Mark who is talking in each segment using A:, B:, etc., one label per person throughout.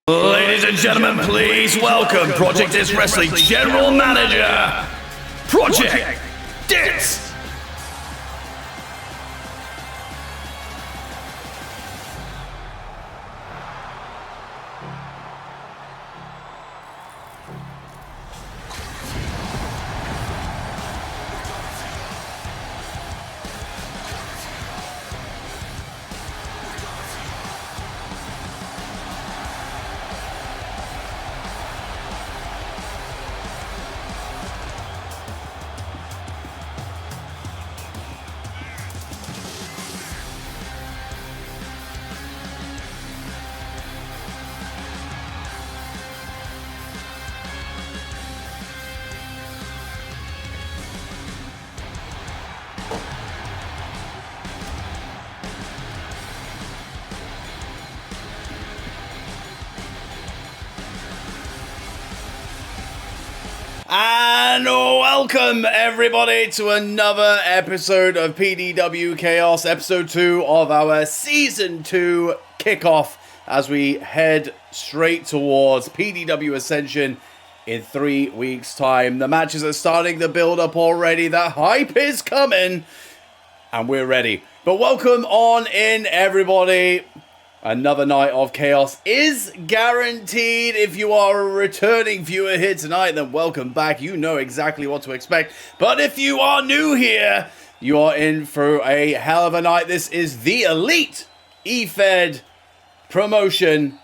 A: Ladies and gentlemen, please welcome Project Dits Wrestling General Manager, Project Dits! And welcome everybody to another episode of PDW Chaos, episode 2 of our season 2 kickoff as we head straight towards PDW Ascension in 3 weeks' time. The matches are starting to build up already, the hype is coming, and we're ready. But welcome on in everybody. Another night of chaos is guaranteed. If you are a returning viewer here tonight, then welcome back. You know exactly what to expect. But if you are new here, you are in for a hell of a night. This is the elite eFed promotion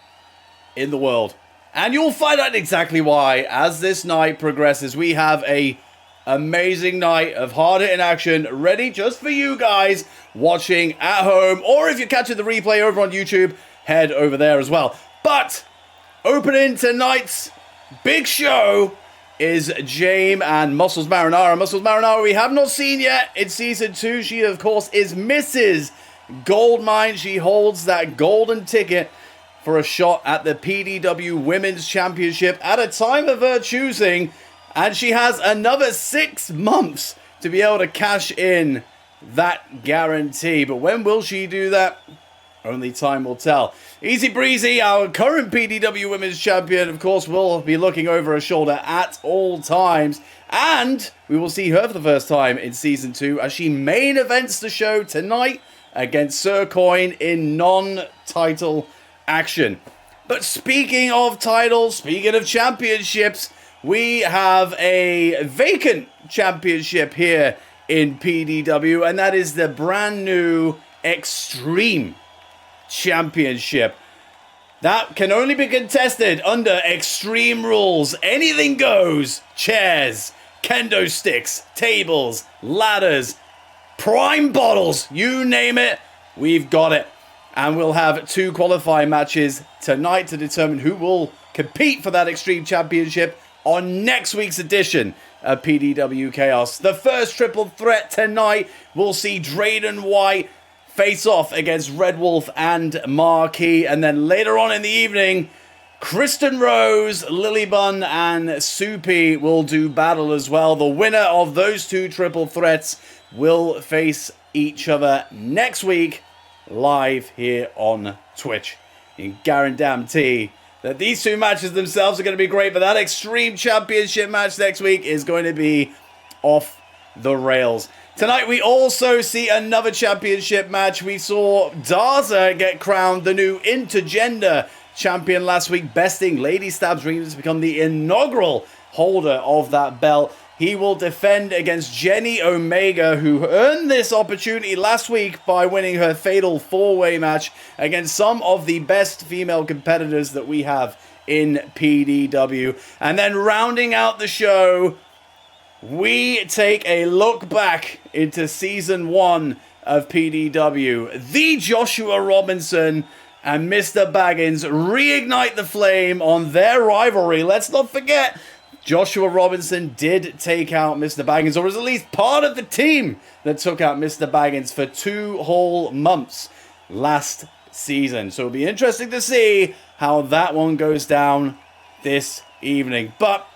A: in the world. And you'll find out exactly why as this night progresses. We have a amazing night of hard-hitting action ready just for you guys watching at home, or if you're catching the replay over on YouTube, head over there as well. But opening tonight's big show is Jaime and Muscles Marinara. Muscles Marinara we have not seen yet in Season 2. She, of course, is Mrs. Goldmine. She holds that golden ticket for a shot at the PDW Women's Championship at a time of her choosing, and she has another 6 months to be able to cash in that guarantee. But when will she do that? Only time will tell. Easy Breezy, our current PDW Women's Champion, of course, will be looking over her shoulder at all times. And we will see her for the first time in Season 2 as she main events the show tonight against Sir Coin in non-title action. But speaking of titles, speaking of championships, we have a vacant championship here in PDW, and that is the brand new Extreme Championship. That can only be contested under Extreme rules. Anything goes. Chairs, kendo sticks, tables, ladders, prime bottles, you name it, we've got it. And we'll have 2 qualifying matches tonight to determine who will compete for that Extreme Championship on next week's edition of PDW Chaos. The first triple threat tonight will see Drayden White face off against Red Wolf and Marquis. And then later on in the evening, Kristen Rose, Lilybun, and Soupy will do battle as well. The winner of those 2 triple threats will face each other next week live here on Twitch. You can guarantee that these 2 matches themselves are going to be great, but that Extreme Championship match next week is going to be off the rails. Tonight we also see another championship match. We saw Daza get crowned the new intergender champion last week, besting Lady Stab's Dreams to become the inaugural holder of that belt. He will defend against Jenny Omega, who earned this opportunity last week by winning her fatal 4-way match against some of the best female competitors that we have in PDW. And then rounding out the show, we take a look back into Season 1 of PDW. The Joshua Robinson and Mr. Baggins reignite the flame on their rivalry. Let's not forget, Joshua Robinson did take out Mr. Baggins, or was at least part of the team that took out Mr. Baggins for 2 whole months last season. So it'll be interesting to see how that one goes down this evening. But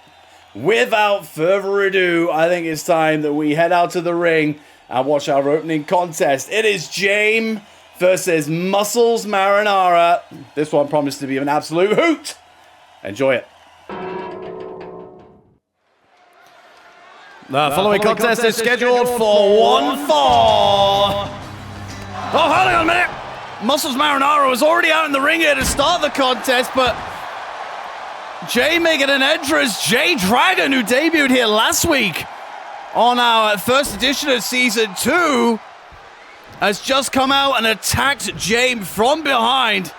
A: without further ado, I think it's time that we head out to the ring and watch our opening contest. It is Jaime versus Muscles Marinara. This one promised to be an absolute hoot. Enjoy it. The following contest is scheduled for 1 fall. Oh, hold on a minute. Muscles Marinara was already out in the ring here to start the contest, but Jay making an entrance. Jay Dragon, who debuted here last week on our first edition of Season 2, has just come out and attacked Jay from behind.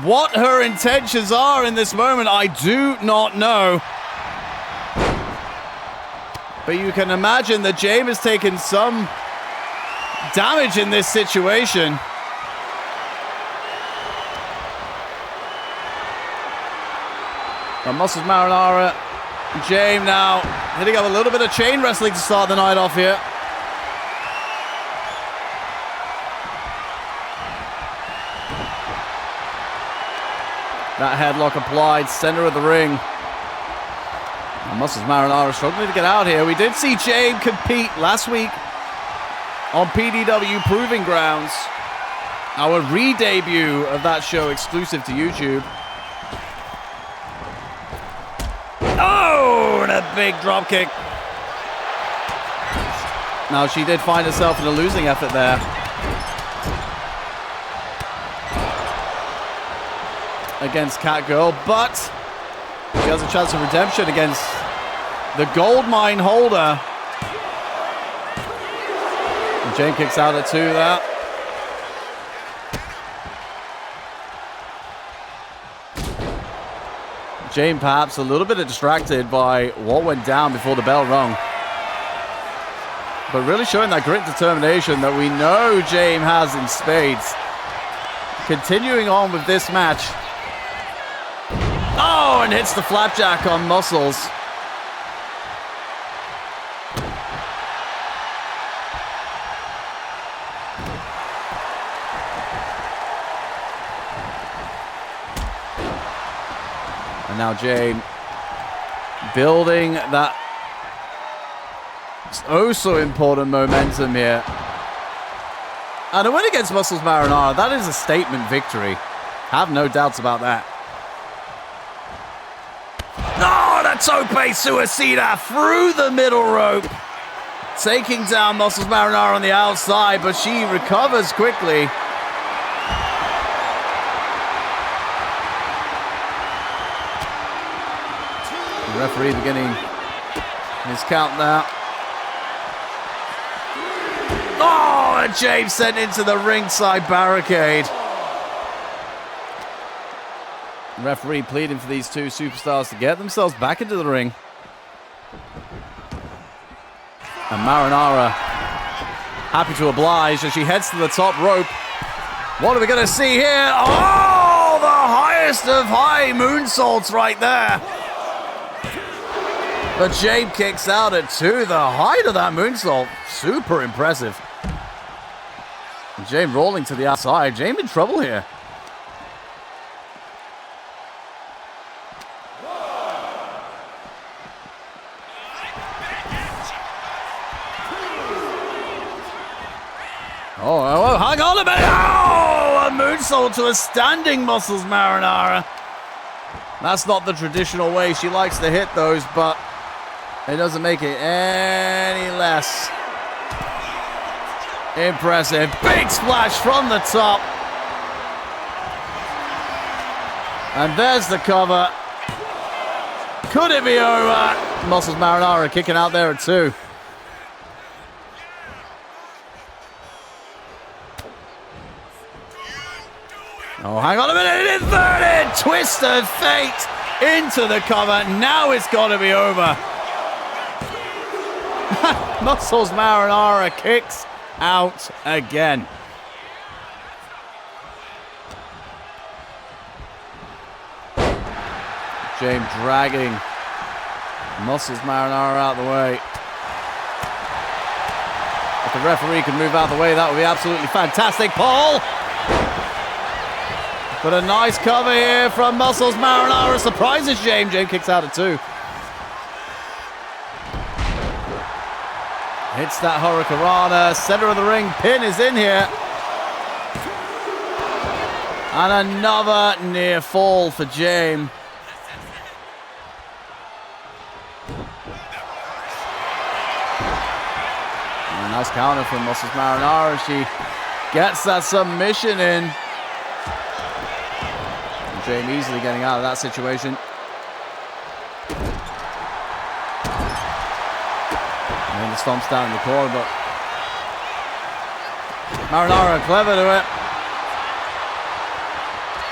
A: What her intentions are in this moment, I do not know. But you can imagine that Jay has taken some damage in this situation. But Muscles Marinara, Jay now hitting up a little bit of chain wrestling to start the night off here. That headlock applied, center of the ring. And Muscles Marinara struggling to get out here. We did see Jay compete last week on PDW Proving Grounds. Our re-debut of that show exclusive to YouTube. Oh, and a big drop kick. Now she did find herself in a losing effort there. Against Catgirl, but she has a chance of redemption against the gold mine holder. And Jane kicks out at 2 there. Jane perhaps a little bit distracted by what went down before the bell rung. But really showing that grit and determination that we know Jane has in spades. Continuing on with this match. Oh, and hits the flapjack on Muscles. And now Jane building that oh so important momentum here. And a win against Muscles Marinara, that is a statement victory. Have no doubts about that. Oh, the tope suicida through the middle rope. Taking down Muscles Marinara on the outside, but she recovers quickly. The referee beginning his count now. Oh, and James sent into the ringside barricade. Referee pleading for these two superstars to get themselves back into the ring. And Marinara happy to oblige as she heads to the top rope. What are we going to see here? Oh, the highest of high moonsaults right there. But Jade kicks out at 2. The height of that moonsault, super impressive. And Jade rolling to the outside. Jade in trouble here. Oh, hang on a minute. Oh, a moonsault to a standing Muscles Marinara. That's not the traditional way she likes to hit those, but it doesn't make it any less impressive. Big splash from the top. And there's the cover. Could it be over? Muscles Marinara kicking out there at 2. Oh, hang on a minute. Inverted twist of fate into the cover. Now it's got to be over. Muscles Marinara kicks out again. James dragging Muscles Marinara out the way. If the referee could move out the way, that would be absolutely fantastic. Paul! But a nice cover here from Muscles Marinara. Surprises James. James kicks out at 2. Hits that Hurricanrana. Center of the ring. Pin is in here. And another near fall for James. And nice counter from Muscles Marinara. She gets that submission in. And James easily getting out of that situation. And the stomps down in the corner, but Marinara clever to it.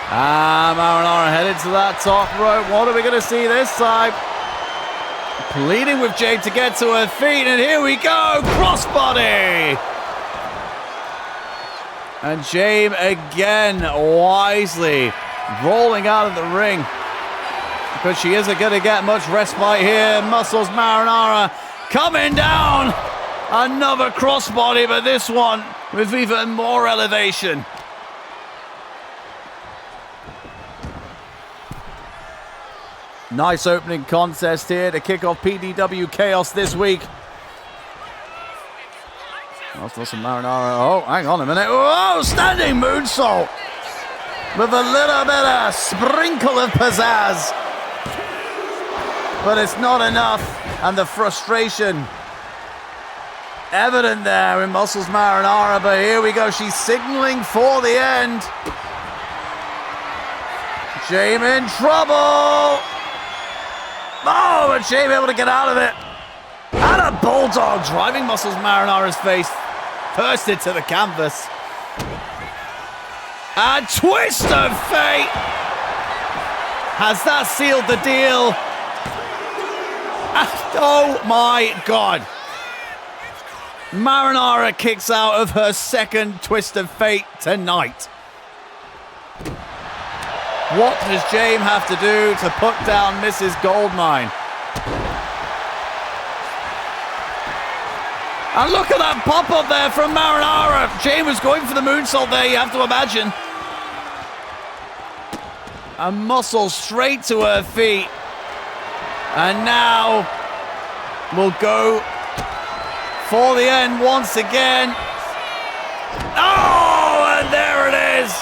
A: Marinara headed to that top rope. What are we going to see this time? Pleading with Jade to get to her feet, and here we go, crossbody! And Jade again, wisely rolling out of the ring. Because she isn't going to get much respite here. Muscles Marinara coming down. Another crossbody, but this one with even more elevation. Nice opening contest here to kick off PDW Chaos this week. Muscles Marinara. Oh, hang on a minute. Oh, standing moonsault with a little bit of sprinkle of pizzazz. But it's not enough, and the frustration evident there in Muscles Marinara. But here we go. She's signaling for the end. James in trouble. Oh, but James able to get out of it. And a bulldog driving Muscles Marinara's face first into the canvas. A twist of fate. Has that sealed the deal? Oh my God. Marinara kicks out of her second twist of fate tonight. What does James have to do to put down Mrs. Goldmine? And look at that pop-up there from Marinara. James was going for the moonsault there, you have to imagine. A muscle straight to her feet. And now we'll go for the end once again. Oh, and there it is.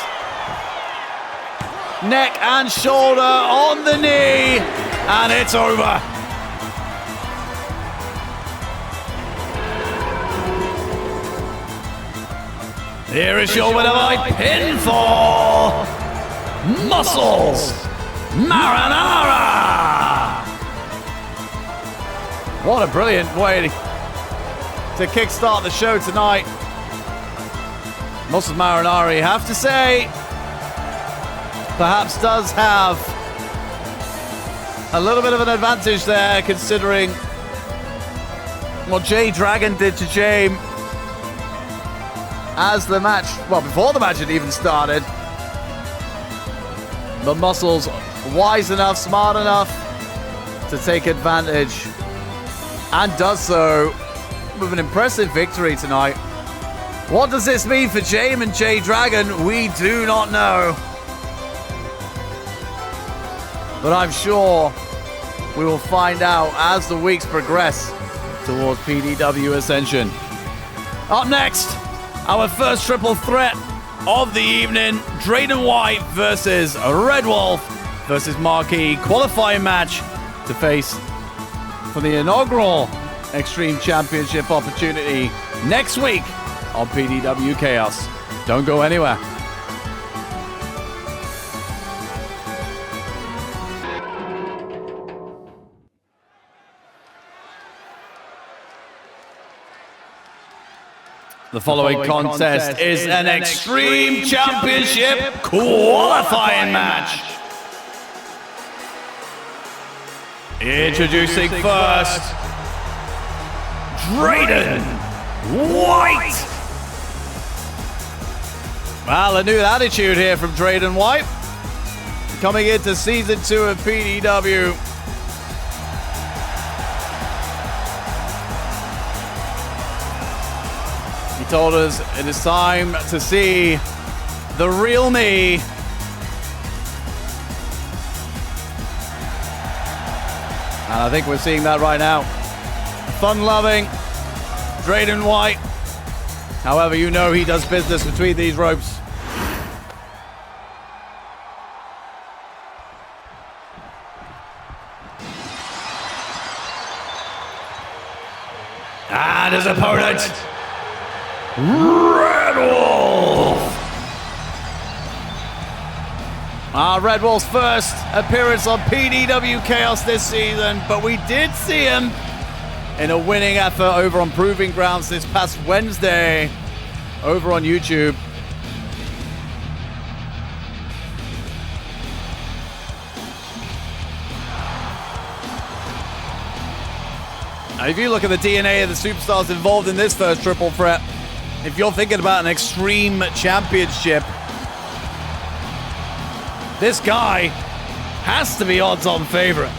A: Neck and shoulder on the knee, and it's over. Here is your winner by pinfall, Muscles Marinara. What a brilliant way to kickstart the show tonight. Muscles Marinara, you have to say, perhaps does have a little bit of an advantage there, considering what Jay Dragon did to James as the match, well, before the match had even started. But Muscles wise enough, smart enough to take advantage, and does so with an impressive victory tonight. What does this mean for James and Jay Dragon? We do not know. But I'm sure we will find out as the weeks progress towards PDW Ascension. Up next, our first triple threat of the evening. Drayden White versus Red Wolf versus Marquee. Qualifying match to face for the inaugural Extreme Championship opportunity next week on PDW Chaos. Don't go anywhere. The following contest is an Extreme Championship qualifying match. Introducing first, Drayden White. Well, a new attitude here from Drayden White. Coming into Season 2 of PDW. He told us it is time to see the real me. And I think we're seeing that right now. Fun-loving, Drayden White. However, you know he does business between these ropes. And his opponent, Red Wolf. Red Wolf's first appearance on PDW Chaos this season, but we did see him in a winning effort over on Proving Grounds this past Wednesday over on YouTube. Now, if you look at the DNA of the superstars involved in this first triple threat, if you're thinking about an extreme championship, this guy has to be odds-on favorite.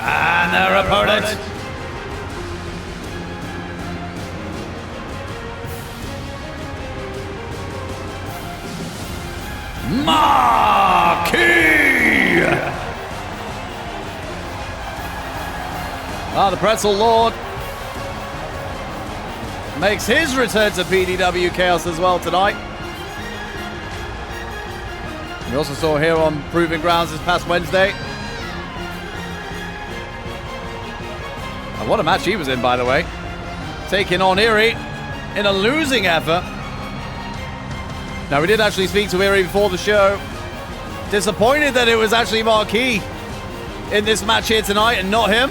A: And their opponent, Marquis! The Pretzel Lord makes his return to PDW Chaos as well tonight. We also saw here on Proving Grounds this past Wednesday. What a match he was in, by the way. Taking on Erie in a losing effort. Now, we did actually speak to Erie before the show. Disappointed that it was actually Marquis in this match here tonight and not him.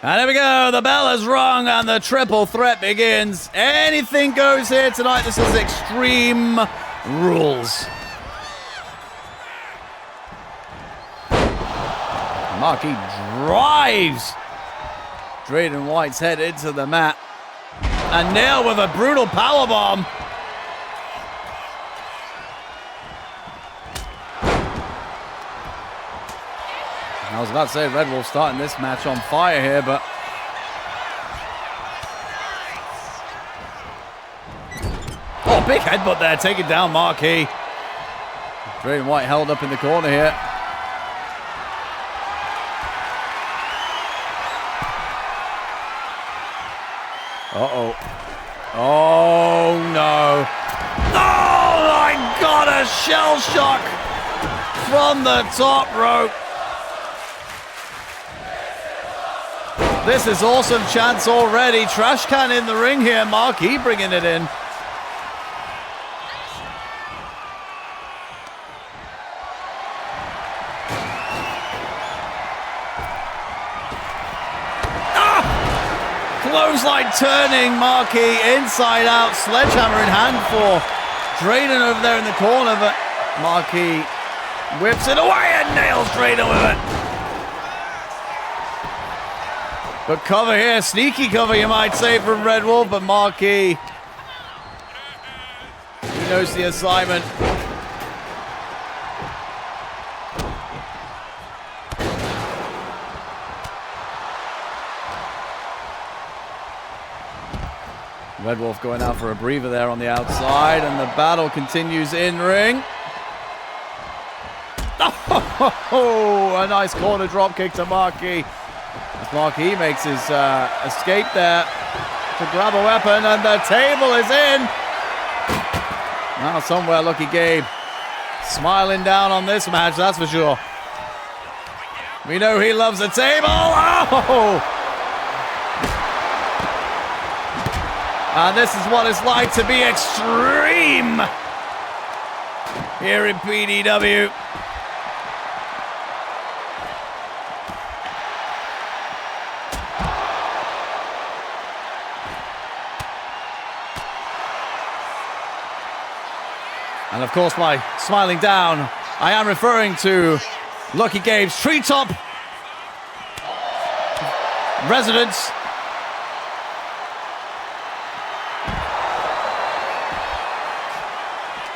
A: And there we go, the bell has rung and the triple threat begins. Anything goes here tonight. This is Extreme Rules. Marquis drives Drayden White's head into the mat. And nailed with a brutal powerbomb. I was about to say Red Wolf starting this match on fire here, but oh, big headbutt there, taking down Marquis. Drayden White held up in the corner here. Uh-oh. Oh, no. Oh, my God, a shell shock from the top rope. This is awesome chance already. Trash can in the ring here. Marquis bringing it in. Clothesline turning Marquis inside out. Sledgehammer in hand for Drayden over there in the corner. But Marquis whips it away and nails Drayden with it. But cover here, sneaky cover you might say from Red Wolf, but Marquis, he knows the assignment. Red Wolf going out for a breather there on the outside, and the battle continues in ring. Oh, a nice corner drop kick to Marquis. As Marquis makes his escape there to grab a weapon, and the table is in. Now somewhere Lucky Gabe smiling down on this match, that's for sure. We know he loves the table. Oh! And this is what it's like to be extreme. here in PDW. And of course, by smiling down, I am referring to Lucky Gabe's treetop residence.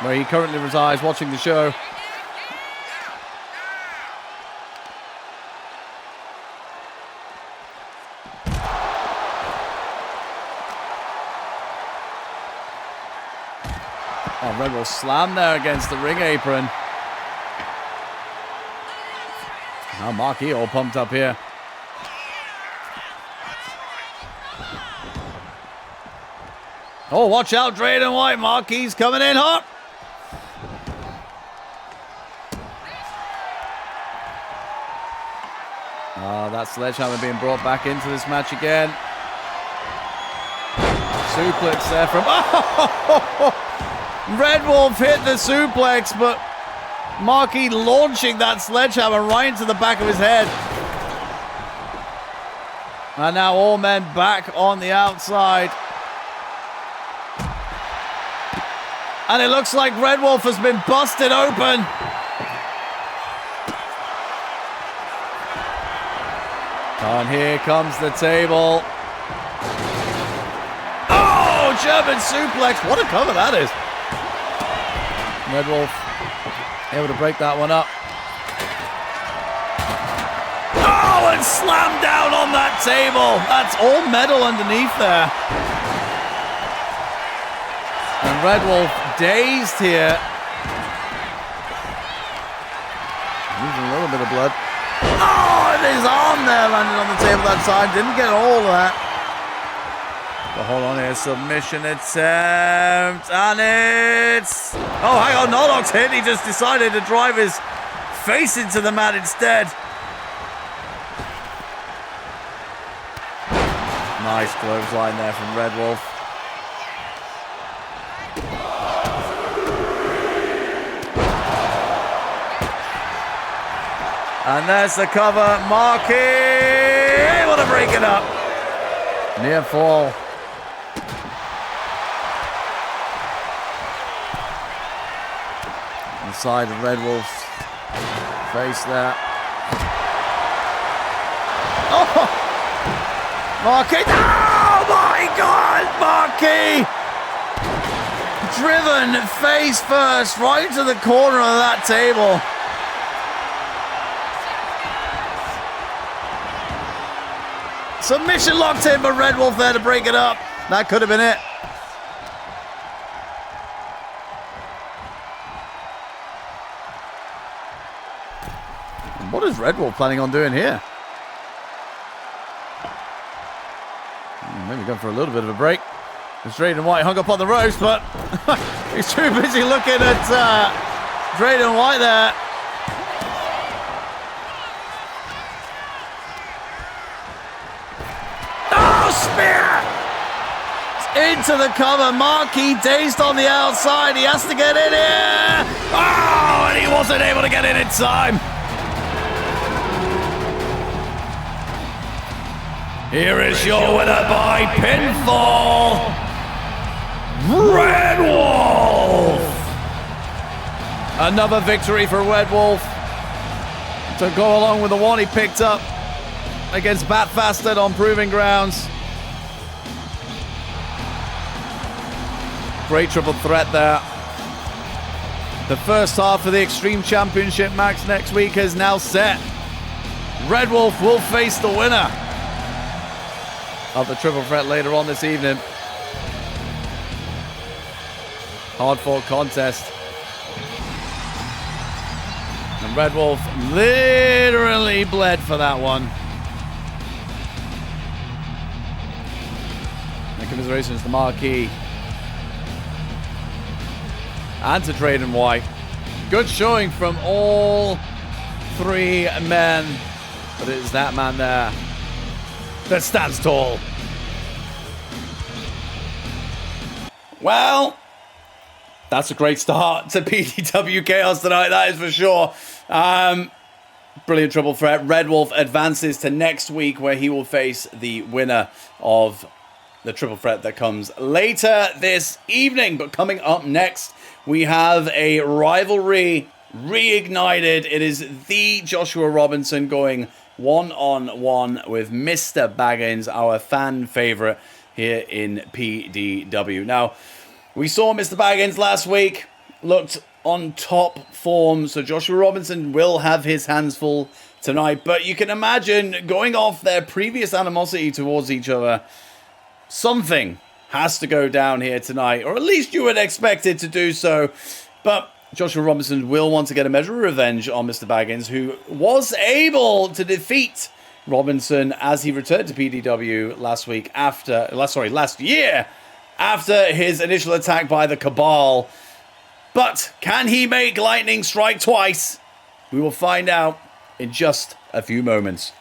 A: Where he currently resides watching the show. Oh, Red Wolf slam there against the ring apron. Now Marquis all pumped up here. Oh, watch out, Drayden White. Marquis coming in hot. Oh, that sledgehammer being brought back into this match again. Suplex there from... Oh! Red Wolf hit the suplex, but Marquis launching that sledgehammer right into the back of his head. And now all men back on the outside. And it looks like Red Wolf has been busted open. And here comes the table. Oh, German suplex. What a cover that is. Red Wolf able to break that one up. Oh, and slammed down on that table. That's all metal underneath there. And Red Wolf dazed here. Losing a little bit of blood. Oh, and his arm there landed on the table that time. Didn't get all of that. But hold on here, submission attempt, and it's... Oh, hang on, Norlock's hit. He just decided to drive his face into the mat instead. Nice clothesline there from Red Wolf. And there's the cover. Marquis able to break it up. Near fall. Side of Red Wolf's face there. Oh! Marquis! Oh my God! Marquis! Driven face first right to the corner of that table. Submission locked in, but Red Wolf there to break it up. That could have been it. What is Red Wolf planning on doing here? Maybe going for a little bit of a break. Drayden White hung up on the ropes, but he's too busy looking at Drayden White there. Oh, spear! Into the cover. Marquis dazed on the outside. He has to get in here. Oh, and he wasn't able to get in time. Here is your winner by pinfall, Red Wolf! Another victory for Red Wolf to go along with the one he picked up against Bat Fasted on Proving Grounds. Great triple threat there. The first half of the Extreme Championship match next week is now set. Red Wolf will face the winner of the triple threat later on this evening. Hard-fought contest. And Red Wolf literally bled for that one. And commiserations to Marquis. And to Drayden White. Good showing from all three men. But it is that man there that stands tall. Well, That's a great start to PDW Chaos tonight, that is for sure. Brilliant triple threat. Red Wolf advances to next week, where he will face the winner of the triple threat that comes later this evening. But coming up next, we have a rivalry reignited. It is the Joshua Robinson going one-on-one with Mr. Baggins, our fan favorite here in PDW. Now, we saw Mr. Baggins last week, looked on top form, so Joshua Robinson will have his hands full tonight. But you can imagine, going off their previous animosity towards each other, something has to go down here tonight, or at least you would expect it to do so. But Joshua Robinson will want to get a measure of revenge on Mr. Baggins, who was able to defeat Robinson as he returned to PDW last year after his initial attack by the Cabal. But can he make lightning strike twice? We will find out in just a few moments.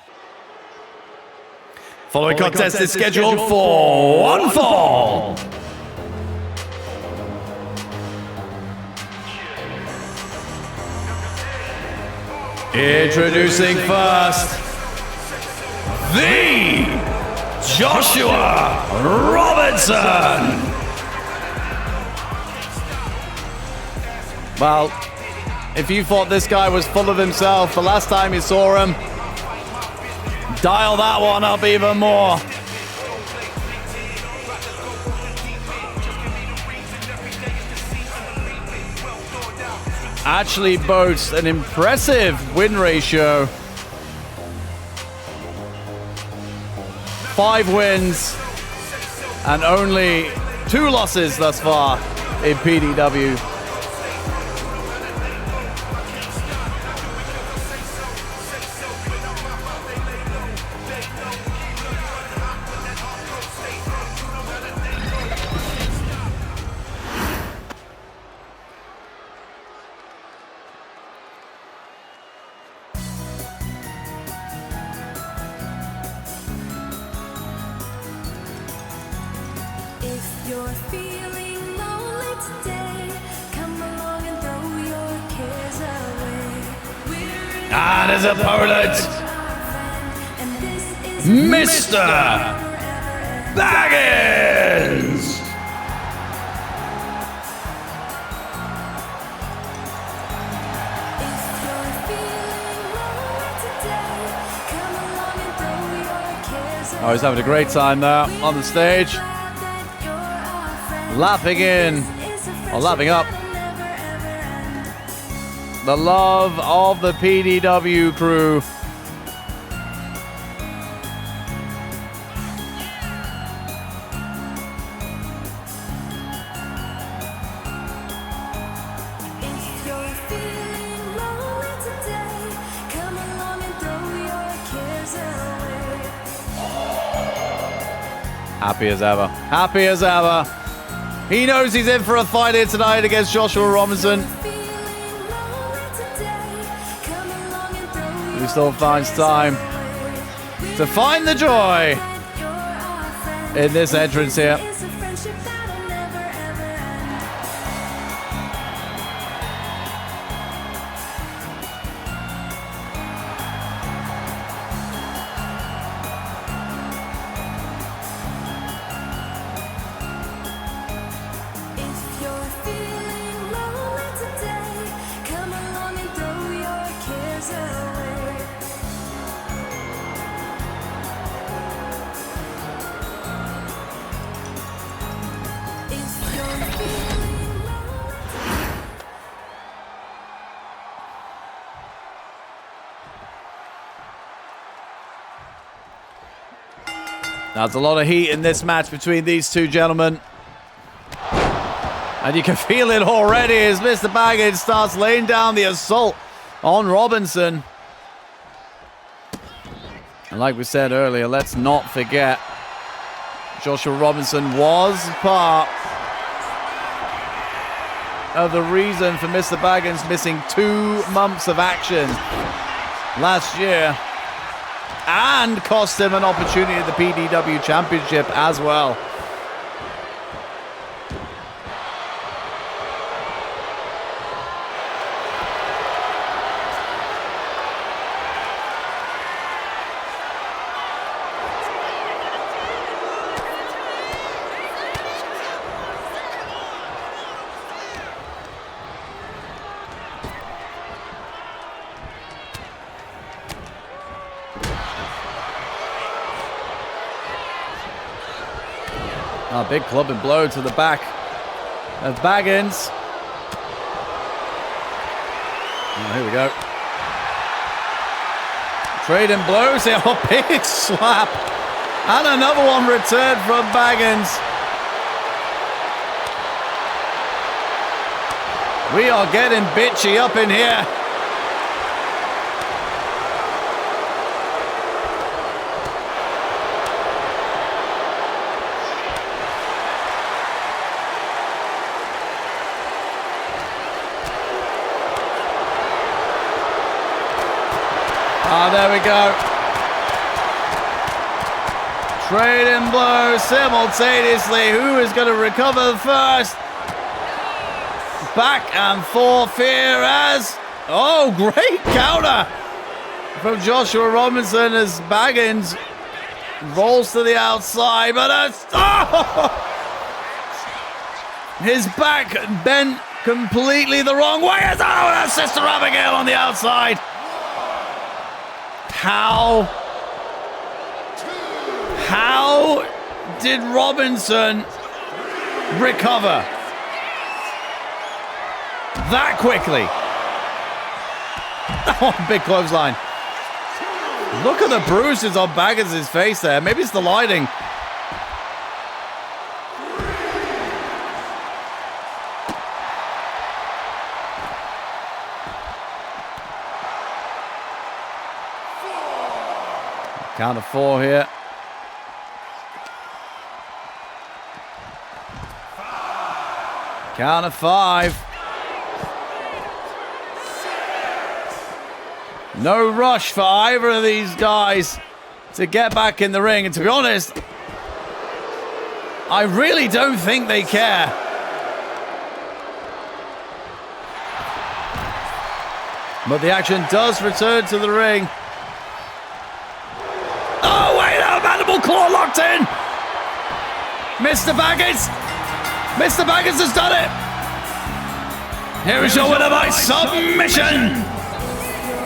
A: Following contest is scheduled for one fall. Introducing first, the Joshua Robinson. Well, if you thought this guy was full of himself the last time you saw him, dial that one up even more. Actually boasts an impressive win ratio. 5 wins and only 2 losses thus far in PDW. And his opponent, Mr. Baggins. Oh, he's having a great time there on the stage. Lapping in, or lapping up, the love of the PDW crew. Happy as ever. Happy as ever. He knows he's in for a fight here tonight against Joshua Robinson. He still finds time to find the joy in this entrance here. Now, there's a lot of heat in this match between these two gentlemen. And you can feel it already as Mr. Baggins starts laying down the assault on Robinson. And like we said earlier, let's not forget, Joshua Robinson was part of the reason for Mr. Baggins missing 2 months of action last year. And cost him an opportunity at the PDW Championship as well. A big clubbing blow to the back of Baggins. Oh, here we go. Trading blows here. Oh, big slap. And another one returned from Baggins. We are getting bitchy up in here. There we go. Trading blows simultaneously. Who is going to recover first? Back and forth here as... Oh, great counter from Joshua Robinson as Baggins rolls to the outside. But his back bent completely the wrong way. Oh, that's Sister Abigail on the outside. How did Robinson recover that quickly? Oh, big clothesline. Look at the bruises on Baggins' face there. Maybe it's the lighting. Count of 4 here. Count of 5. No rush for either of these guys to get back in the ring. And to be honest, I really don't think they care. But the action does return to the ring. Oh, wait, no, mandible claw locked in. Mr. Baggins. Mr. Baggins has done it. Here is your winner by submission,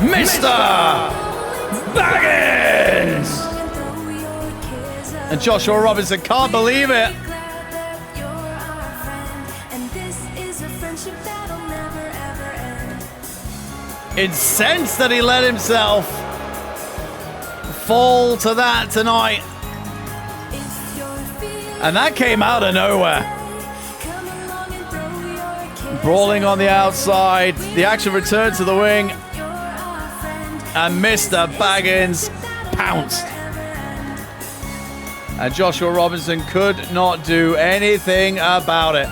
A: Mr. Baggins. And Joshua Robinson can't believe it. Incensed that he let himself fall to that tonight. And that came out of nowhere. Brawling on the outside. The action returned to the wing. And Mr. Baggins pounced. And Joshua Robinson could not do anything about it.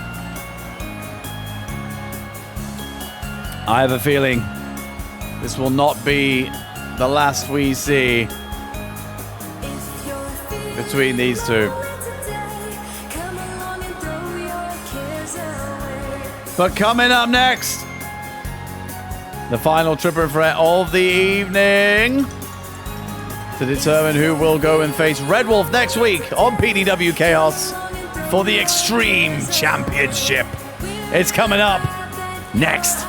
A: I have a feeling this will not be the last we see between these two. But coming up next, the final triple threat of the evening to determine who will go and face Red Wolf next week on PDW Chaos for the Extreme Championship. It's coming up next.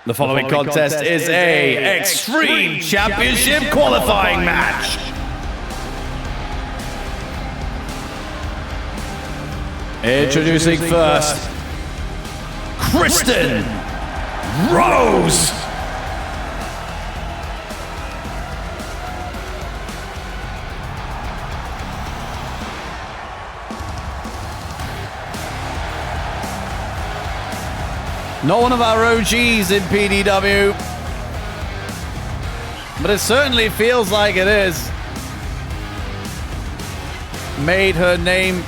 A: The following contest is a Extreme Championship qualifying match. Introducing first, Kristen Rose. Not one of our OGs in PDW, but it certainly feels like it is. Made her name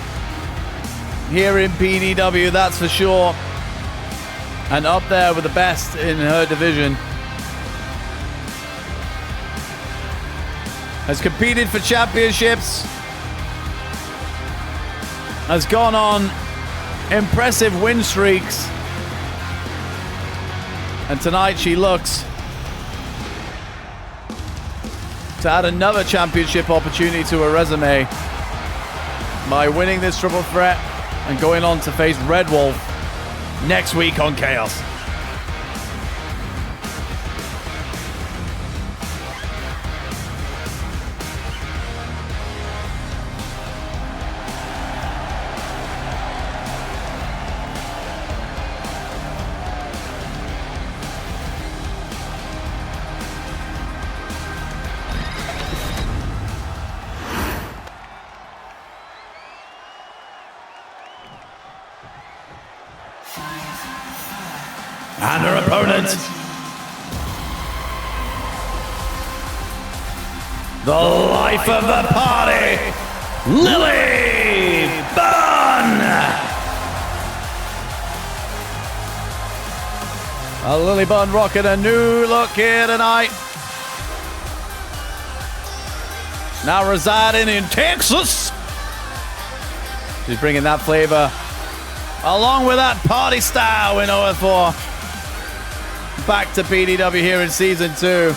A: here in PDW, that's for sure. And up there with the best in her division. Has competed for championships. Has gone on impressive win streaks. And tonight she looks to add another championship opportunity to her resume by winning this triple threat and going on to face Red Wolf next week on Chaos. the life of the party, Lily Bunn! Lily Bunn rocking a new look here tonight. Now residing in Texas. She's bringing that flavor along with that party style we know her for. Back to PDW here in Season 2.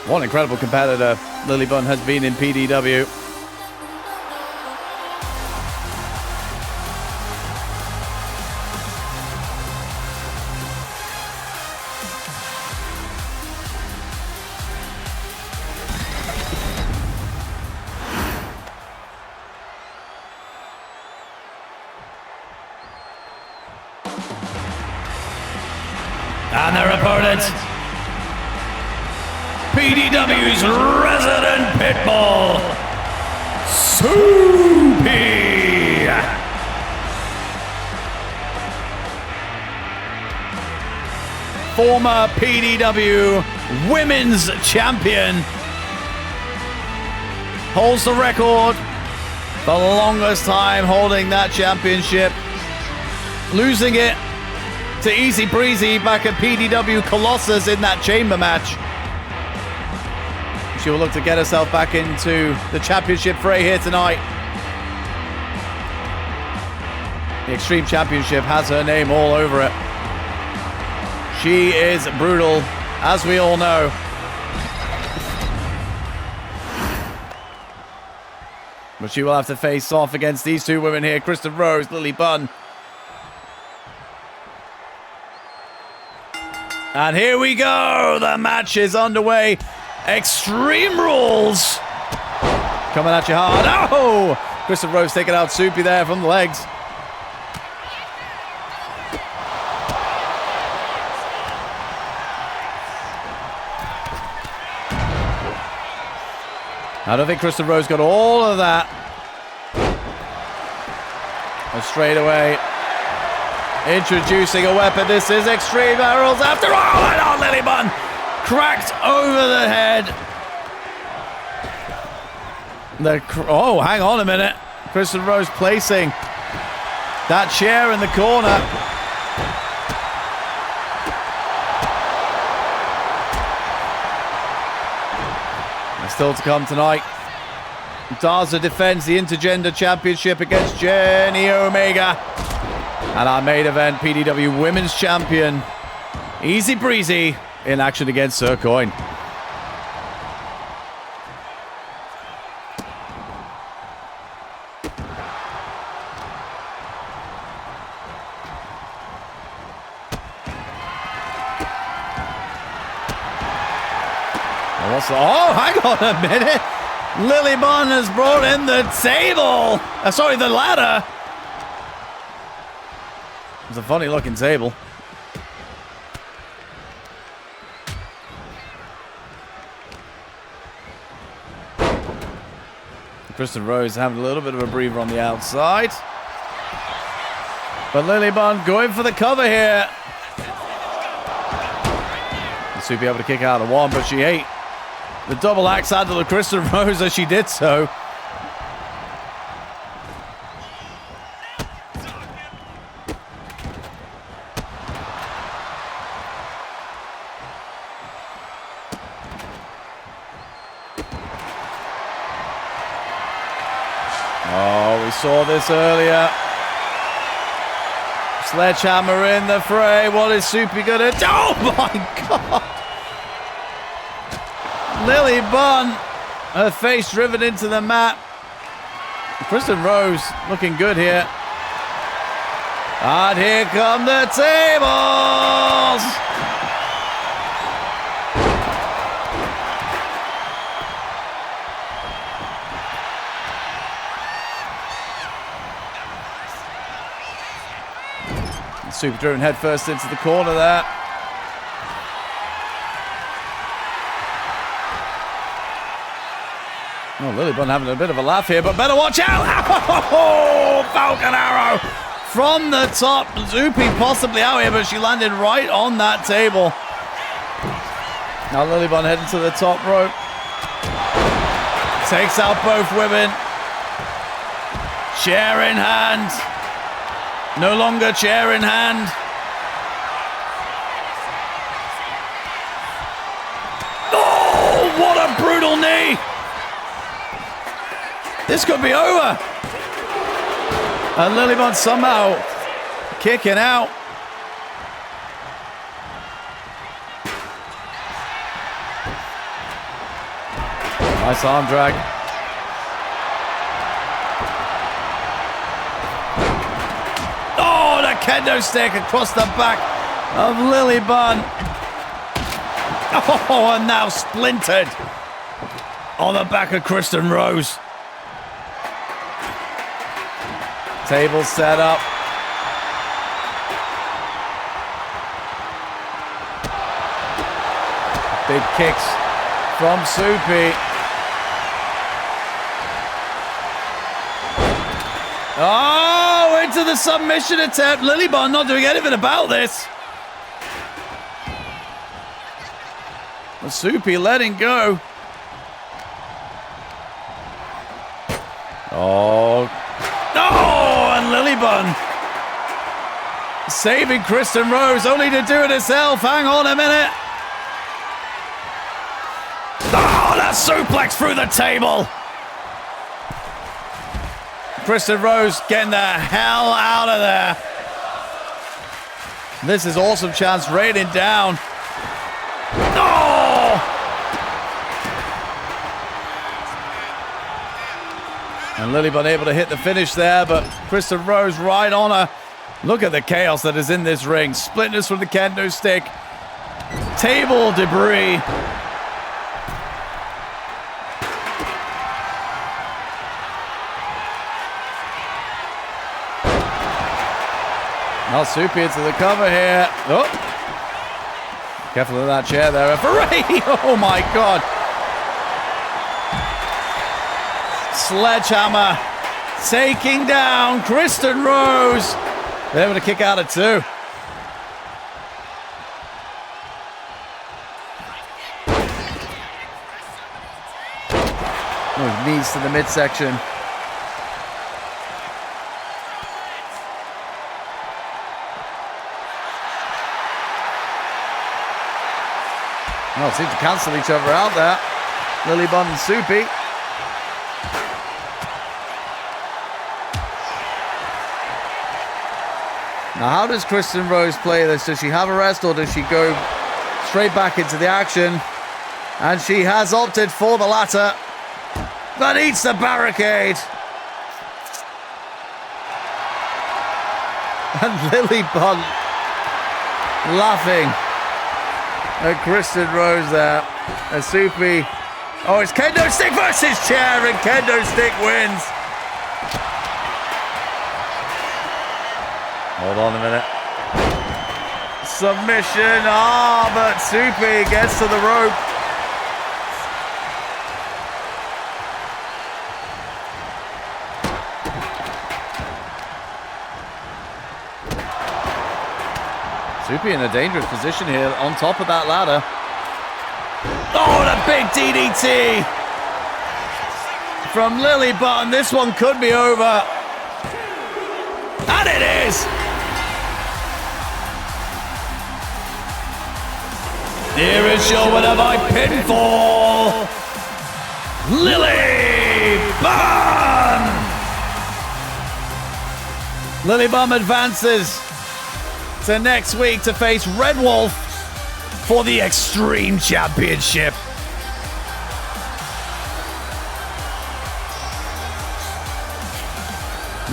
A: What an incredible competitor Lily Bunn has been in PDW. And their opponent, PDW's resident pitbull, Soupy. Former PDW Women's Champion. Holds the record for the longest time holding that championship. Losing it to Easy Breezy back at PDW Colossus in that chamber match. She will look to get herself back into the championship fray here tonight. The Extreme Championship has her name all over it. She is brutal, as we all know. But she will have to face off against these two women here, Kristen Rose, Lily Bunn. And here we go. The match is underway. Extreme Rules. Coming at you hard. Oh! Kristen Rose taking out Soupy there from the legs. I don't think Kristen Rose got all of that. And straight away, introducing a weapon. This is Extreme Rules after all. And on Lily Bunn. Cracked over the head. Oh, hang on a minute. Kristen Rose placing that chair in the corner. And still to come tonight. Daza defends the Intergender Championship against Jenny Omega. And our main event, PDW Women's Champion, Easy Breezy, in action against Sir Coin. Oh, hang on a minute. Lily Bunn has brought in the table. Sorry, the ladder. It's a funny looking table. Kristen Rose having a little bit of a breather on the outside. But Lily Bunn going for the cover here. She'll be able to kick out of one, but she ate the double axe handle of Kristen Rose as she did so. Oh, we saw this earlier. Sledgehammer in the fray. What is Soupy gonna do? Oh my God! Lily Bunn, her face driven into the mat. Kristen Rose looking good here. And here come the tables! Super driven head first into the corner there. Oh, Lily Bun having a bit of a laugh here, but better watch out. Oh, Falcon Arrow from the top. Zoopy possibly out here, but she landed right on that table. Now Lily Bun heading to the top rope. Takes out both women. Chair in hand. No longer chair in hand. Oh, what a brutal knee. This could be over. And Lily Bun somehow kicking out. Nice arm drag. Oh, the kendo stick across the back of Lily Bun. Oh, and now splintered on the back of Kristen Rose. Table set up. Big kicks from Soupy. Oh, into the submission attempt. Lily Bun not doing anything about this. Soupy letting go. Oh. Oh, and Lily Bun saving Kristen Rose, only to do it herself. Hang on a minute. Oh, that suplex through the table. Kristen Rose getting the hell out of there. This is awesome chance raining down. Oh! And Lily Bun able to hit the finish there, but Kristen Rose right on her. Look at the chaos that is in this ring. Splinters from the kendo stick. Table debris. Now Soupy into the cover here. Oh. Careful of that chair there, referee. Oh my God. Sledgehammer taking down Kristen Rose. They're able to kick out at 2. Oh, knees to the midsection. Well, seem to cancel each other out there. Lily Bun and Soupy. Now, how does Kristen Rose play this? Does she have a rest or does she go straight back into the action? And she has opted for the latter, but eats the barricade. And Lily Bun laughing at Kristen Rose there. And Soupy. Oh, it's kendo stick versus chair, and kendo stick wins. Hold on a minute. Submission. Ah, but Soupy gets to the rope. Soupy in a dangerous position here on top of that ladder. Oh, the big DDT from Lily Bun. This one could be over. And it is. Here is your winner by pinfall, Lily Bun. Lily Bun advances to next week to face Red Wolf for the Extreme Championship.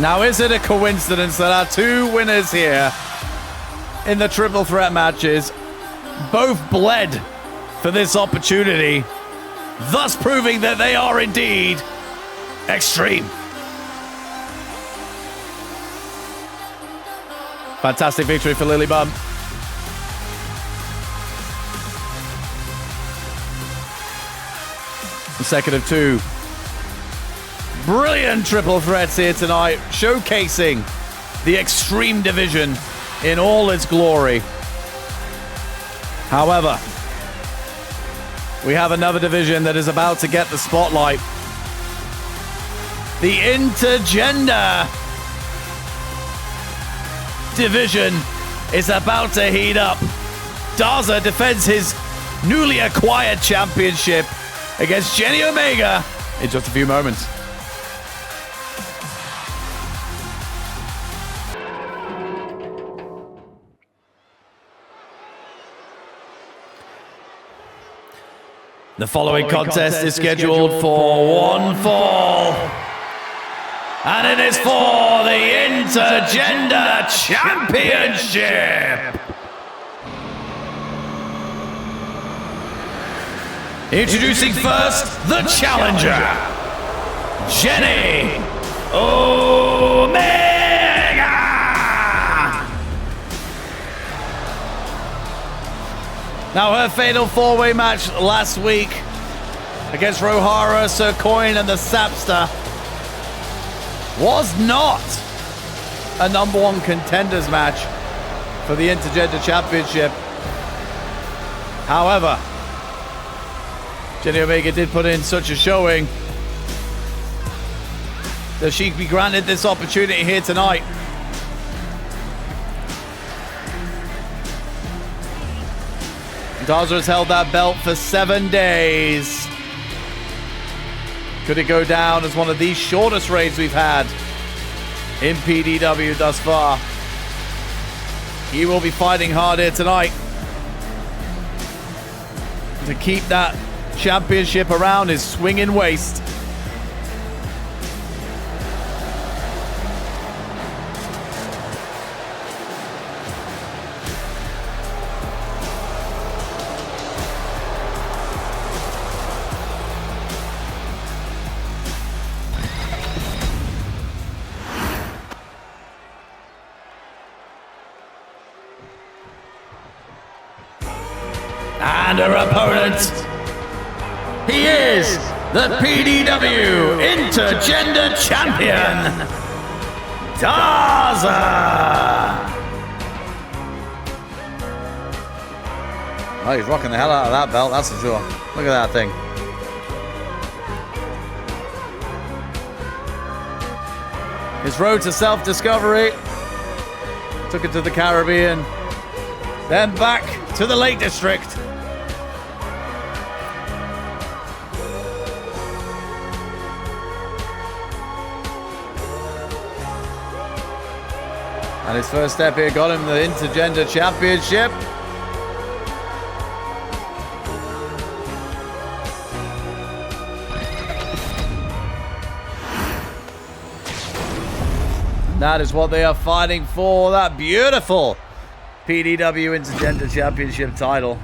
A: Now, is it a coincidence that our 2 winners here in the triple threat matches both bled for this opportunity, thus proving that they are indeed extreme? Fantastic victory for Lily Bun. The second of 2 Brilliant triple threats here tonight, showcasing the Extreme Division in all its glory. However, we have another division that is about to get the spotlight. The Intergender division is about to heat up. Daza defends his newly acquired championship against Jenny Omega in just a few moments. The following contest is scheduled for one fall. And it is for the Intergender Championship. Introducing first, the challenger, Jenny Omega. Now, her fatal four-way match last week against Rohara, Sir Coin, and the Sapster was not a number one contenders match for the Intergender Championship. However, Jenny Omega did put in such a showing that she could be granted this opportunity here tonight. Daza has held that belt for 7 days. Could it go down as one of the shortest reigns we've had in PDW thus far? He will be fighting hard here tonight to keep that championship around his swinging waist. And her opponent, he is the PDW Intergender Champion, Daza. Oh, he's rocking the hell out of that belt, that's for sure. Look at that thing. His road to self-discovery took it to the Caribbean, then back to the Lake District. And his first step here got him the Intergender Championship. And that is what they are fighting for, that beautiful PDW Intergender Championship title.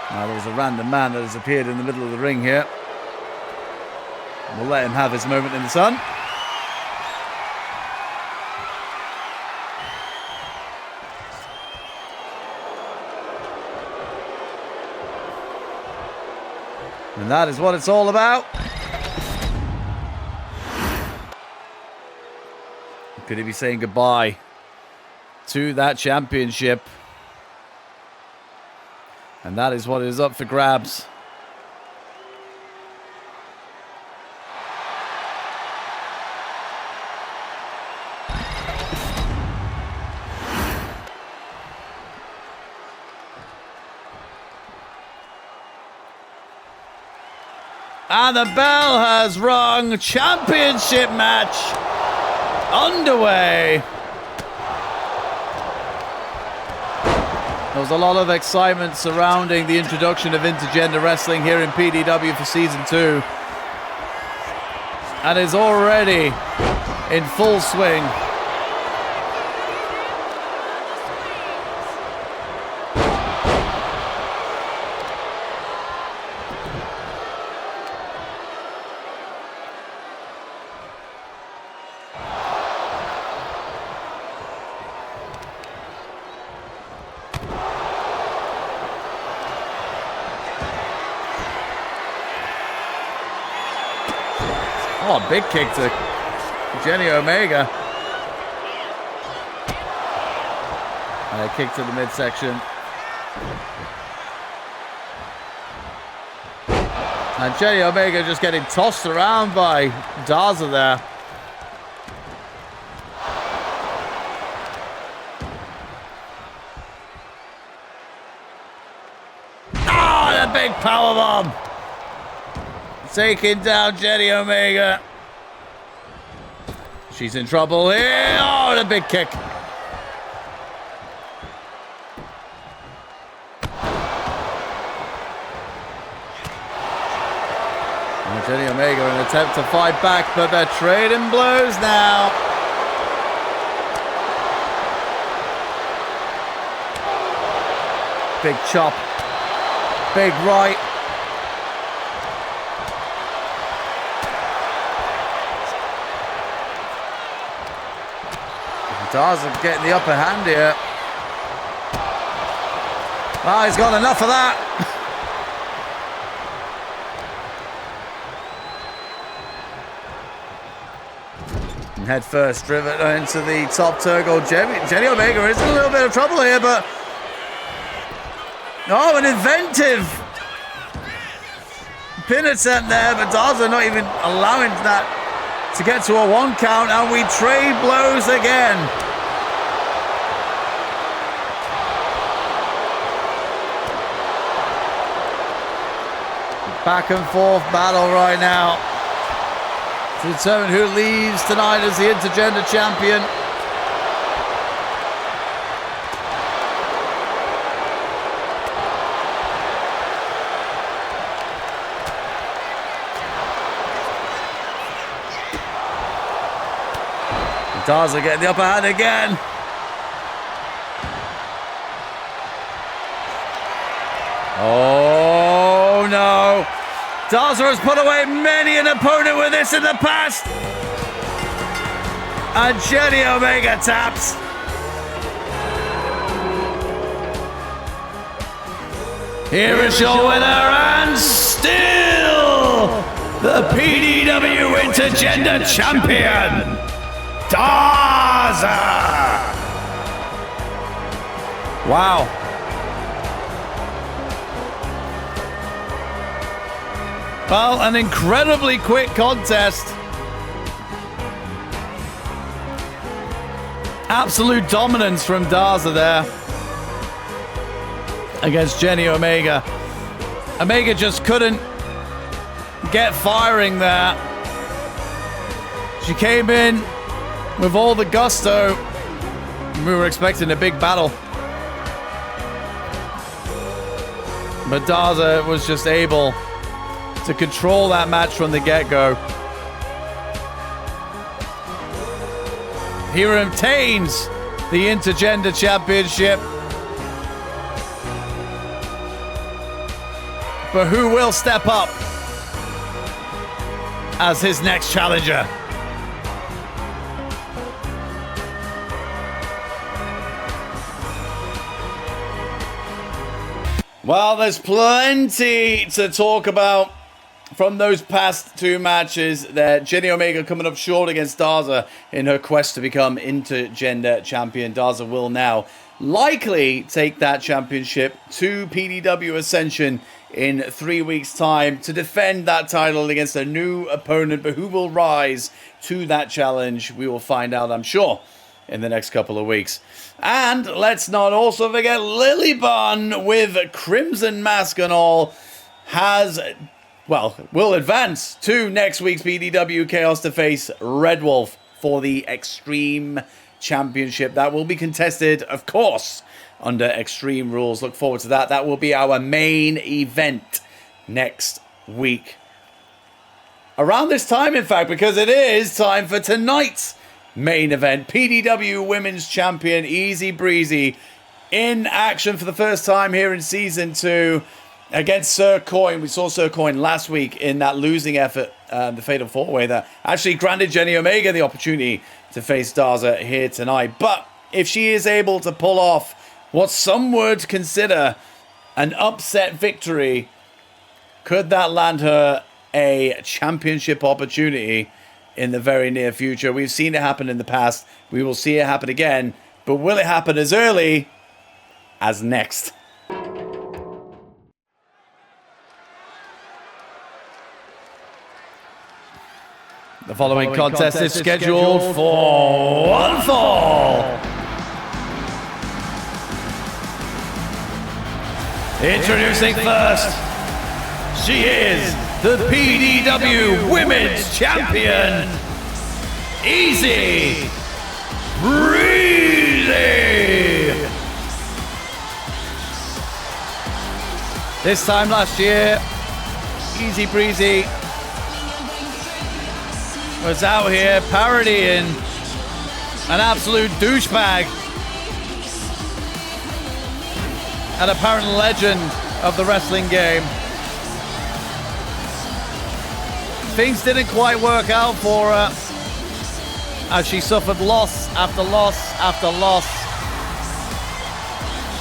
A: Now there's a random man that has appeared in the middle of the ring here. We'll let him have his moment in the sun. And that is what it's all about. Could he be saying goodbye to that championship? And that is what is up for grabs. And the bell has rung. Championship match underway. There was a lot of excitement surrounding the introduction of intergender wrestling here in PDW for Season 2. And is already in full swing. Oh, big kick to Jenny Omega. And a kick to the midsection. And Jenny Omega just getting tossed around by Daza there. Oh, the big powerbomb. Taking down Jenny Omega. She's in trouble here. Oh, the big kick. And Jenny Omega in an attempt to fight back, but they're trading blows now. Big chop. Big right. Daza getting the upper hand here. Ah, he's got enough of that. And head first driven into the top turtle. Jenny Omega is in a little bit of trouble here, but oh, an inventive pin attempt there, but Daza not even allowing that to get to a 1 count, and we trade blows again. Back and forth battle right now to determine who leaves tonight as the intergender champion. Daza getting the upper hand again. Oh no. Daza has put away many an opponent with this in the past. And Jenny Omega taps. Here is your winner and still the PDW Intergender Champion, Daza! Wow. Well, an incredibly quick contest. Absolute dominance from Daza there against Jenny Omega. Omega just couldn't get firing there. She came in with all the gusto. We were expecting a big battle. But Daza was just able to control that match from the get-go. He retains the Intergender Championship. But who will step up as his next challenger? Well, there's plenty to talk about from those past two matches there. Jenny Omega coming up short against Daza in her quest to become Intergender Champion. Daza will now likely take that championship to PDW Ascension in 3 weeks' time to defend that title against a new opponent. But who will rise to that challenge? We will find out, I'm sure, in the next couple of weeks. And let's not also forget Lily Bun with Crimson Mask and all will advance to next week's PDW Chaos to face Red Wolf for the Extreme Championship. That will be contested, of course, under Extreme rules. Look forward to that. That will be our main event next week. Around this time, in fact, because it is time for tonight's main event. PDW Women's Champion, Easy Breezy, in action for the first time here in Season 2 against Sir Coin. We saw Sir Coin last week in that losing effort, the Fatal 4-Way that actually granted Jenny Omega the opportunity to face Daza here tonight. But if she is able to pull off what some would consider an upset victory, could that land her a championship opportunity in the very near future. We've seen it happen in the past. We will see it happen again. But will it happen as early as next? The following contest is scheduled for one fall. Introducing first, she is the PDW Women's Champion, Easy Breezy. This time last year, Easy Breezy was out here parodying an absolute douchebag, an apparent legend of the wrestling game. Things didn't quite work out for her as she suffered loss after loss after loss.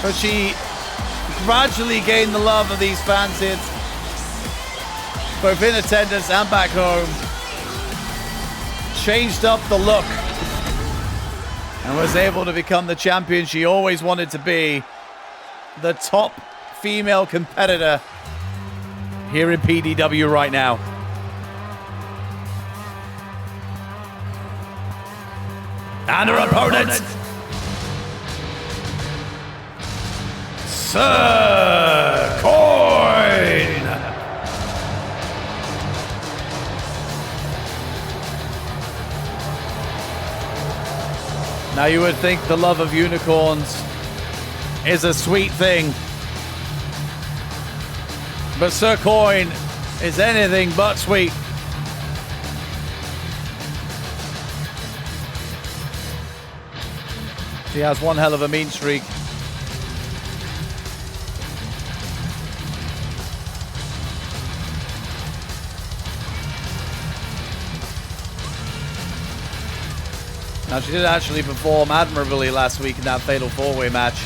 A: But she gradually gained the love of these fans here, both in attendance and back home. Changed up the look and was able to become the champion she always wanted to be, the top female competitor here in PDW right now. And her opponent, Sir Coin. Now you would think the love of unicorns is a sweet thing, but Sir Coin is anything but sweet. She has one hell of a mean streak. Now, she did actually perform admirably last week in that Fatal 4-Way match.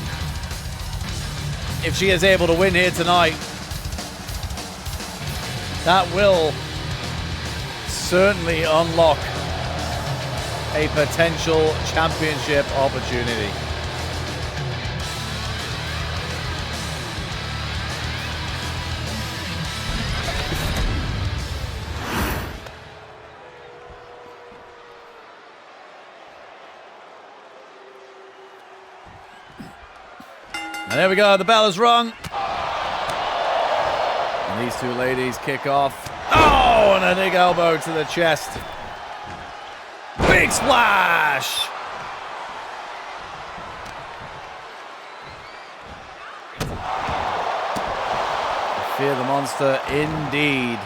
A: If she is able to win here tonight, that will certainly unlock a potential championship opportunity. And there we go, the bell is rung. And these two ladies kick off. Oh, and a big elbow to the chest. Big splash! Fear the monster indeed.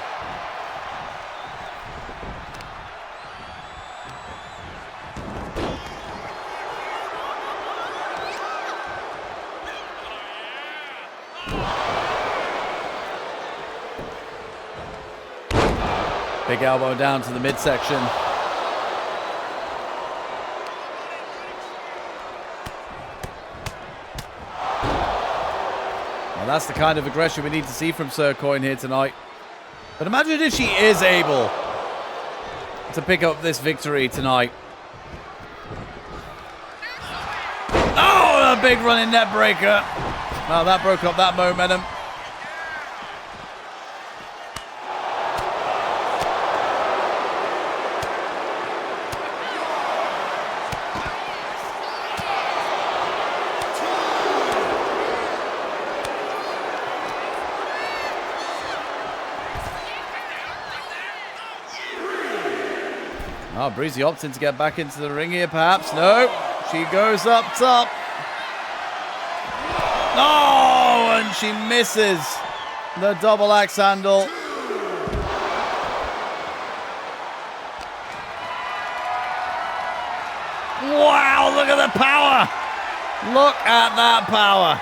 A: Big elbow down to the midsection. Well, that's the kind of aggression we need to see from Sir Coin here tonight. But imagine if she is able to pick up this victory tonight. Oh, a big running net breaker. Well, that broke up that momentum. Oh, Breezy opting to get back into the ring here, perhaps. No, she goes up top. Oh, and she misses the double axe handle. Wow, look at the power. Look at that power.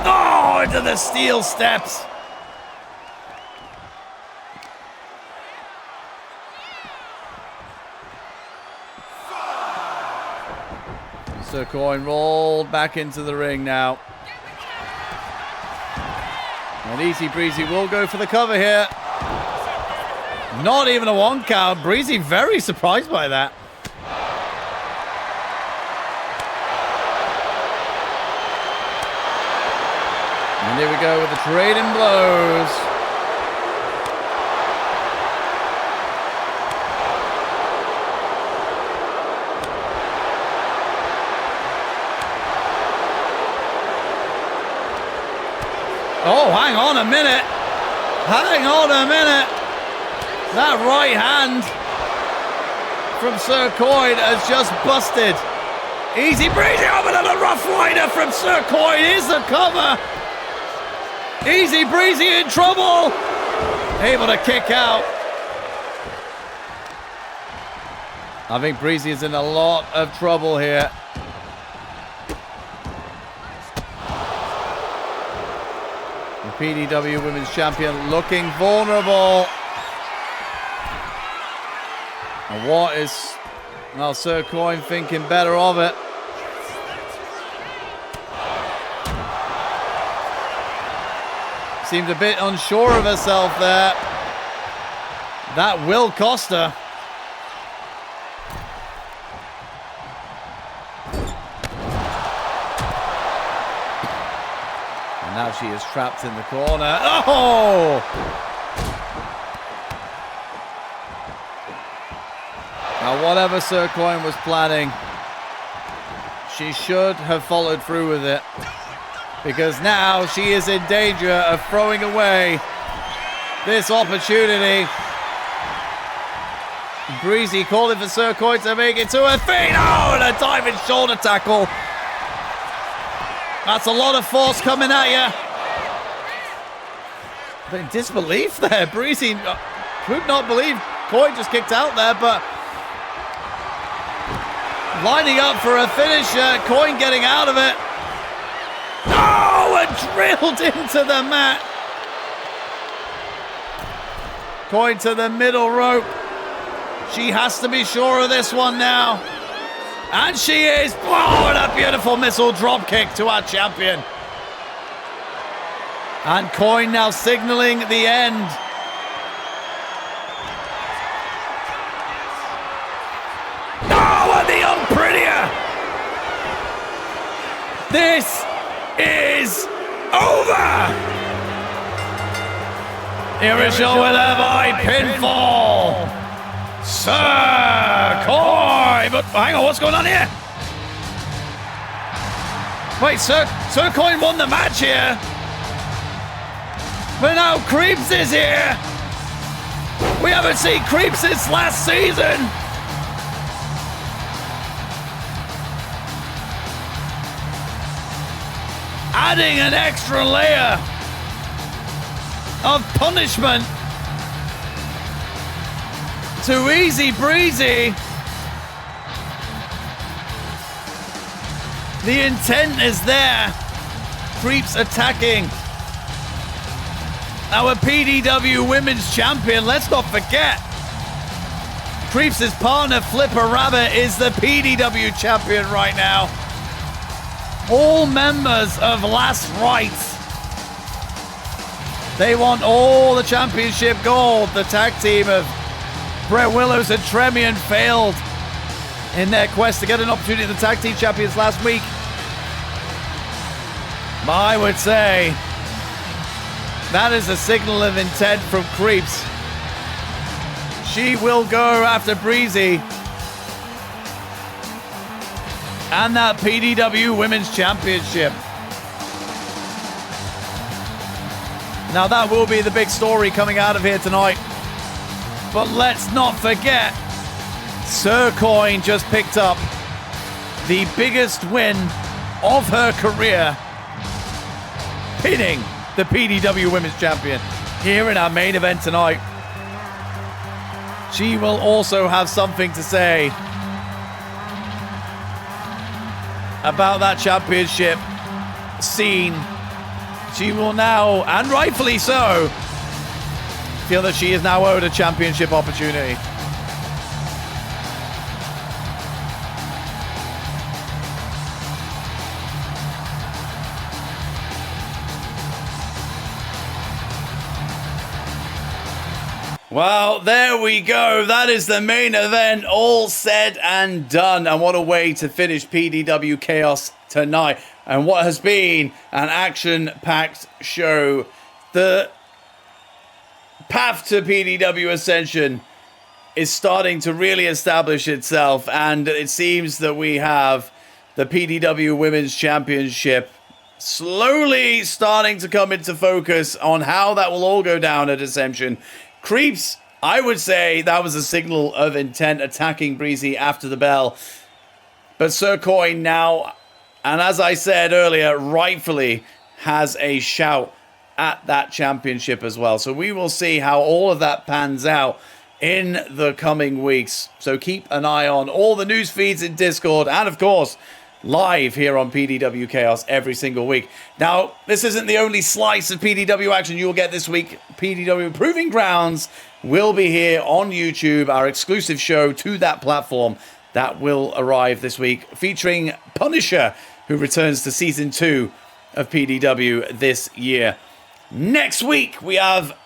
A: Oh, into the steel steps. Sir Coin rolled back into the ring now. And Easy Breezy will go for the cover here. Not even a 1 count. Breezy very surprised by that. And here we go with the trading blows. Oh, hang on a minute. Hang on a minute. That right hand from Sir Coin has just busted. Easy Breezy over to the Rough Rider from Sir Coin. Here's the cover. Easy Breezy in trouble. Able to kick out. I think Breezy is in a lot of trouble here. The PDW Women's Champion looking vulnerable. And what is, well, Sir Coin thinking better of it. Seemed a bit unsure of herself there. That will cost her. And now she is trapped in the corner. Oh! Now, whatever Sir Coin was planning, she should have followed through with it. Because now she is in danger of throwing away this opportunity. Breezy calling for Sir Coin to make it to her feet. Oh, and a diving shoulder tackle. That's a lot of force coming at you. But in disbelief there. Breezy could not believe Coin just kicked out there, but lining up for a finisher. Coin getting out of it. Oh, and drilled into the mat. Coin to the middle rope. She has to be sure of this one now. And she is. Oh, and a beautiful missile drop kick to our champion. And Coin now signaling the end. Oh, and the unprettier. This is over. Here is your winner by pinfall, Sir Coin. But hang on, what's going on here? Wait, Sir Coin won the match here. But now Creeps is here. We haven't seen Creeps since last season. Adding an extra layer of punishment to Easy Breezy. The intent is there. Creeps attacking our PDW Women's Champion. Let's not forget, Creeps' partner Flipper Rabbit is the PDW Champion right now. All members of Last Rites. They want all the championship gold. The tag team of Brett Willows and Tremian failed in their quest to get an opportunity at the tag team champions last week. But I would say that is a signal of intent from Creeps. She will go after Breezy and that PDW Women's Championship. Now that will be the big story coming out of here tonight. But let's not forget, Sir Coin just picked up the biggest win of her career, pinning the PDW Women's Champion here in our main event tonight. She will also have something to say about that championship scene. She will now, and rightfully so, feel that she is now owed a championship Well, there we go. That is the main event, all said and done. And what a way to finish PDW Chaos tonight. And what has been an action-packed show. The path to PDW Ascension is starting to really establish itself. And it seems that we have the PDW Women's Championship slowly starting to come into focus on how that will all go down at Ascension. Creeps, I would say that was a signal of intent attacking Breezy after the bell. But Sir Coin now, and as I said earlier, rightfully has a shout at that championship as well. So we will see how all of that pans out in the coming weeks. So keep an eye on all the news feeds in Discord and, of course, live here on PDW Chaos every single week. Now, this isn't the only slice of PDW action you'll get this week. PDW Proving Grounds will be here on YouTube, our exclusive show to that platform that will arrive this week, featuring Punisher, who returns to Season 2 of PDW this year. Next week, we have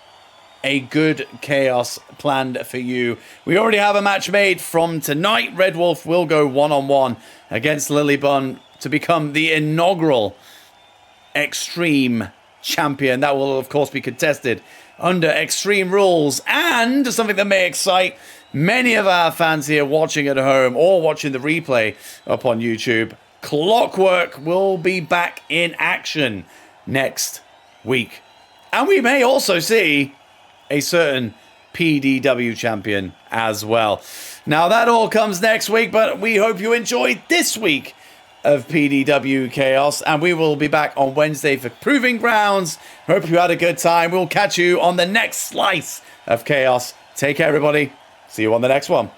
A: a good chaos planned for you. We already have a match made from tonight. Red Wolf will go one-on-one against Lily Bun to become the inaugural Extreme Champion. That will, of course, be contested under Extreme Rules. And something that may excite many of our fans here watching at home or watching the replay up on YouTube, Clockwork will be back in action next week. And we may also see a certain PDW champion as well. Now, that all comes next week, but we hope you enjoyed this week of PDW Chaos, and we will be back on Wednesday for Proving Grounds. Hope you had a good time. We'll catch you on the next slice of Chaos. Take care, everybody. See you on the next one.